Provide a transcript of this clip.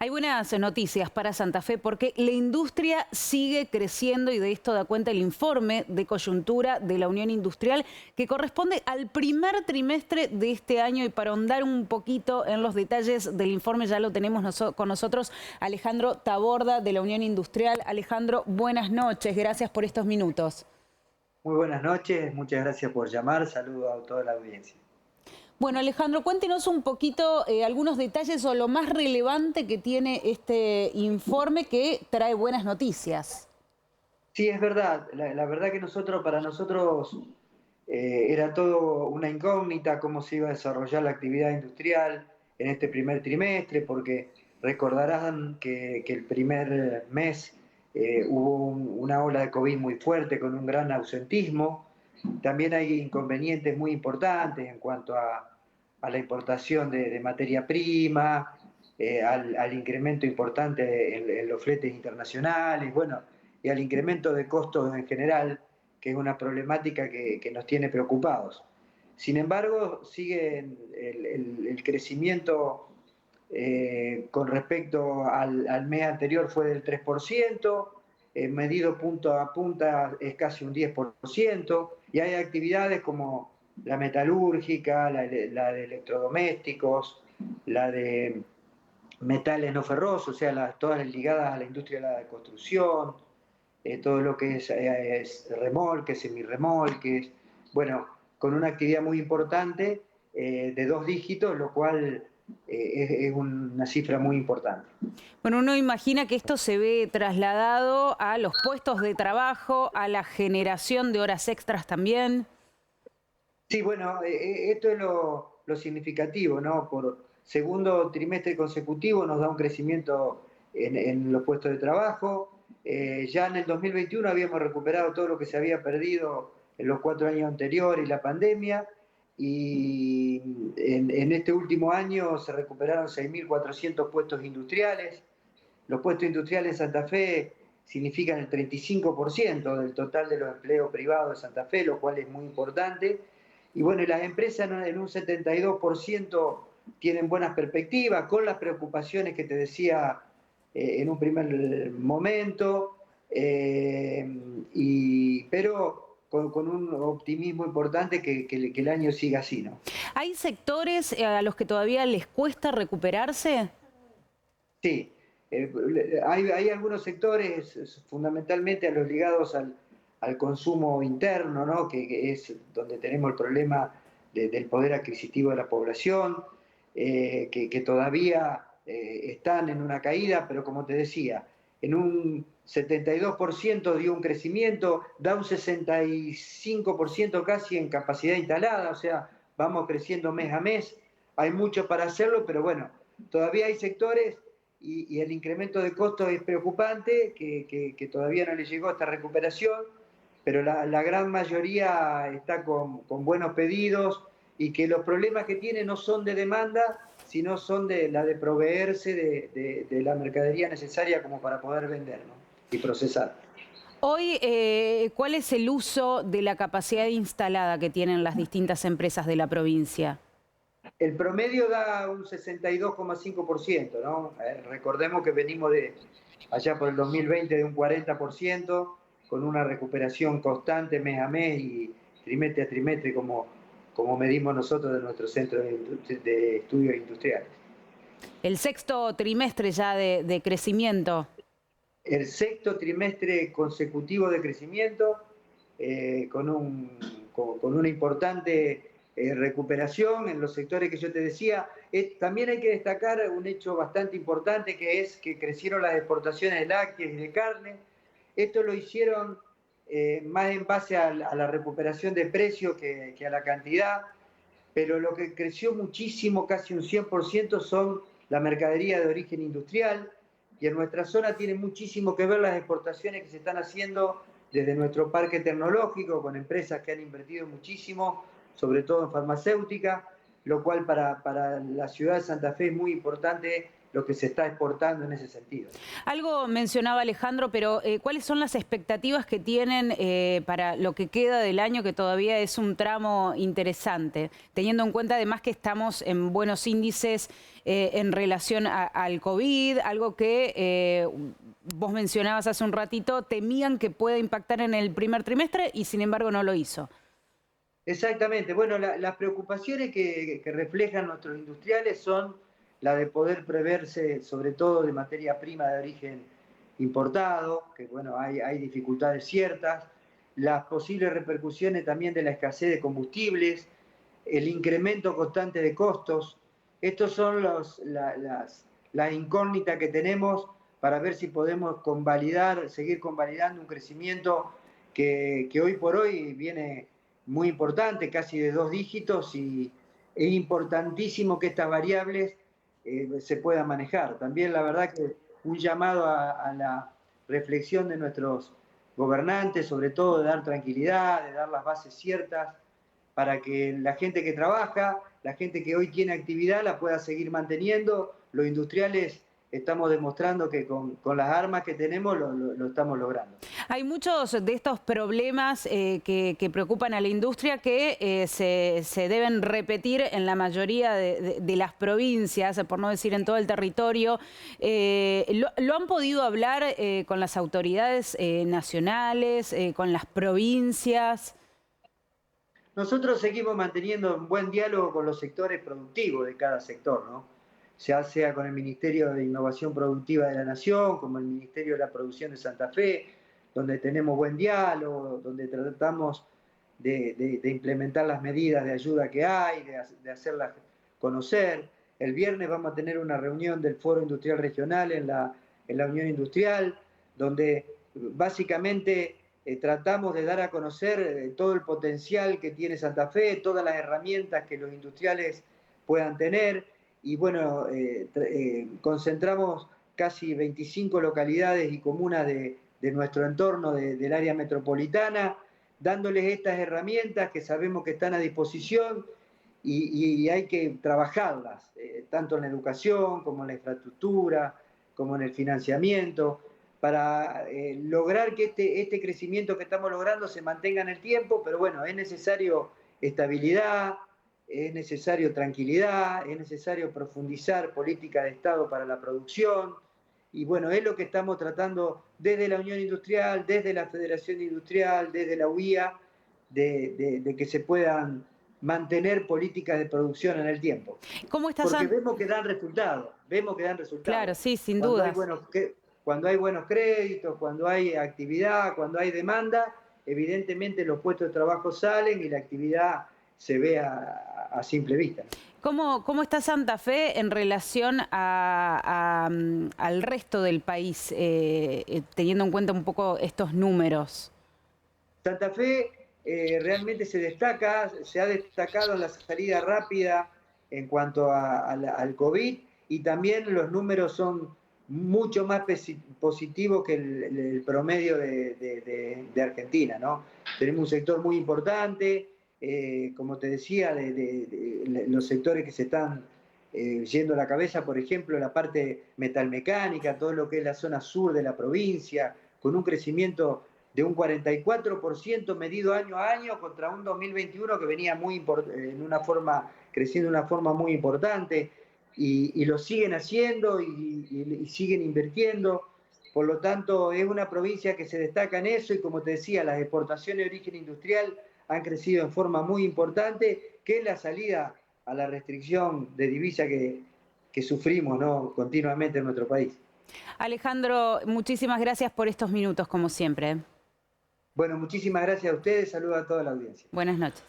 Hay buenas noticias para Santa Fe porque la industria sigue creciendo y de esto da cuenta el informe de coyuntura de la Unión Industrial que corresponde al primer trimestre de este año. Y para ahondar un poquito en los detalles del informe ya lo tenemos con nosotros Alejandro Taborda de la Unión Industrial. Alejandro, buenas noches, gracias por estos minutos. Muy buenas noches, muchas gracias por llamar, saludo a toda la audiencia. Bueno, Alejandro, cuéntenos un poquito algunos detalles o lo más relevante que tiene este informe que trae buenas noticias. Sí, es verdad, la verdad que para nosotros era todo una incógnita cómo se iba a desarrollar la actividad industrial en este primer trimestre, porque recordarán que el primer mes hubo una ola de COVID muy fuerte con un gran ausentismo. También hay inconvenientes muy importantes en cuanto a la importación de materia prima, al incremento importante en los fletes internacionales, bueno, y al incremento de costos en general, que es una problemática que nos tiene preocupados. Sin embargo, sigue el crecimiento con respecto al mes anterior fue del 3%, medido punto a punta es casi un 10%, y hay actividades como la metalúrgica, la de electrodomésticos, la de metales no ferrosos, o sea, todas ligadas a la industria de la construcción, todo lo que es remolques, semirremolques, bueno, con una actividad muy importante de 2 dígitos, lo cual es una cifra muy importante. Bueno, uno imagina que esto se ve trasladado a los puestos de trabajo, a la generación de horas extras también. Sí, bueno, esto es lo significativo, ¿no? Por segundo trimestre consecutivo nos da un crecimiento en los puestos de trabajo. Ya en el 2021 habíamos recuperado todo lo que se había perdido en los 4 años anteriores y la pandemia, y en este último año se recuperaron 6.400 puestos industriales. Los puestos industriales en Santa Fe significan el 35% del total de los empleos privados de Santa Fe, lo cual es muy importante. Y bueno, y las empresas en un 72% tienen buenas perspectivas, con las preocupaciones que te decía en un primer momento, pero con un optimismo importante que el año siga así, ¿no? ¿Hay sectores a los que todavía les cuesta recuperarse? Sí, hay algunos sectores, fundamentalmente a los ligados al consumo interno, ¿no? Que es donde tenemos el problema del poder adquisitivo de la población, que todavía están en una caída, pero como te decía, en un 72% dio un crecimiento, da un 65% casi en capacidad instalada, o sea, vamos creciendo mes a mes, hay mucho para hacerlo, pero bueno, todavía hay sectores y el incremento de costos es preocupante, que todavía no le llegó esta recuperación, pero la gran mayoría está con buenos pedidos, y que los problemas que tiene no son de demanda, sino son de la de proveerse de la mercadería necesaria como para poder vender, ¿no? Y procesar. Hoy, ¿cuál es el uso de la capacidad instalada que tienen las distintas empresas de la provincia? El promedio da un 62,5%, ¿no? Recordemos que venimos de allá por el 2020 de un 40%, con una recuperación constante mes a mes y trimestre a trimestre, como medimos nosotros de nuestro centro de estudios industriales. El sexto trimestre ya de crecimiento. El sexto trimestre consecutivo de crecimiento, con una importante recuperación en los sectores que yo te decía. También hay que destacar un hecho bastante importante, que es que crecieron las exportaciones de lácteos y de carne. Esto lo hicieron más en base a la recuperación de precios que a la cantidad, pero lo que creció muchísimo, casi un 100%, son la mercadería de origen industrial, y en nuestra zona tiene muchísimo que ver las exportaciones que se están haciendo desde nuestro parque tecnológico, con empresas que han invertido muchísimo, sobre todo en farmacéutica, lo cual para la ciudad de Santa Fe es muy importante lo que se está exportando en ese sentido. Algo mencionaba Alejandro, pero ¿cuáles son las expectativas que tienen para lo que queda del año, que todavía es un tramo interesante, teniendo en cuenta además que estamos en buenos índices en relación al COVID, algo que vos mencionabas hace un ratito, temían que pueda impactar en el primer trimestre y sin embargo no lo hizo? Exactamente. Bueno, las preocupaciones que reflejan nuestros industriales son la de poder preverse, sobre todo de materia prima de origen importado, que bueno, hay dificultades ciertas, las posibles repercusiones también de la escasez de combustibles, el incremento constante de costos. Estos son las incógnitas que tenemos para ver si podemos seguir convalidando un crecimiento que hoy por hoy viene muy importante, casi de 2 dígitos, y es importantísimo que estas variables se puedan manejar. También la verdad que un llamado a la reflexión de nuestros gobernantes, sobre todo de dar tranquilidad, de dar las bases ciertas, para que la gente que trabaja, la gente que hoy tiene actividad, la pueda seguir manteniendo. Los industriales estamos demostrando que con las armas que tenemos lo estamos logrando. Hay muchos de estos problemas que preocupan a la industria que se deben repetir en la mayoría de las provincias, por no decir en todo el territorio. ¿Lo han podido hablar con las autoridades nacionales, con las provincias? Nosotros seguimos manteniendo un buen diálogo con los sectores productivos de cada sector, ¿no? Ya sea con el Ministerio de Innovación Productiva de la Nación, como el Ministerio de la Producción de Santa Fe, donde tenemos buen diálogo, donde tratamos de implementar las medidas de ayuda que hay, de hacerlas conocer. El viernes vamos a tener una reunión del Foro Industrial Regional en la Unión Industrial, donde básicamente tratamos de dar a conocer todo el potencial que tiene Santa Fe, todas las herramientas que los industriales puedan tener, y bueno, concentramos casi 25 localidades y comunas de nuestro entorno, del área metropolitana, dándoles estas herramientas que sabemos que están a disposición y hay que trabajarlas, tanto en la educación como en la infraestructura, como en el financiamiento, para lograr que este crecimiento que estamos logrando se mantenga en el tiempo, pero bueno, es necesario estabilidad, es necesario tranquilidad, es necesario profundizar política de Estado para la producción, y bueno, es lo que estamos tratando desde la Unión Industrial, desde la Federación Industrial, desde la UIA, de que se puedan mantener políticas de producción en el tiempo. ¿Cómo estás? Porque vemos que dan resultados, Claro, sí, sin Cuando hay dudas. cuando hay buenos créditos, cuando hay actividad, cuando hay demanda, evidentemente los puestos de trabajo salen y la actividad se ve a simple vista. ¿Cómo está Santa Fe en relación al resto del país, teniendo en cuenta un poco estos números? Santa Fe realmente se ha destacado en la salida rápida en cuanto al COVID, y también los números son mucho más positivos que el promedio de Argentina, ¿no? Tenemos un sector muy importante, como te decía, de los sectores que se están yendo a la cabeza, por ejemplo, la parte metalmecánica, todo lo que es la zona sur de la provincia, con un crecimiento de un 44% medido año a año contra un 2021 que venía creciendo de una forma muy importante, y lo siguen haciendo y siguen invirtiendo. Por lo tanto, es una provincia que se destaca en eso, y como te decía, las exportaciones de origen industrial han crecido en forma muy importante, que es la salida a la restricción de divisa que sufrimos, ¿no?, continuamente en nuestro país. Alejandro, muchísimas gracias por estos minutos, como siempre. Bueno, muchísimas gracias a ustedes, saludos a toda la audiencia. Buenas noches.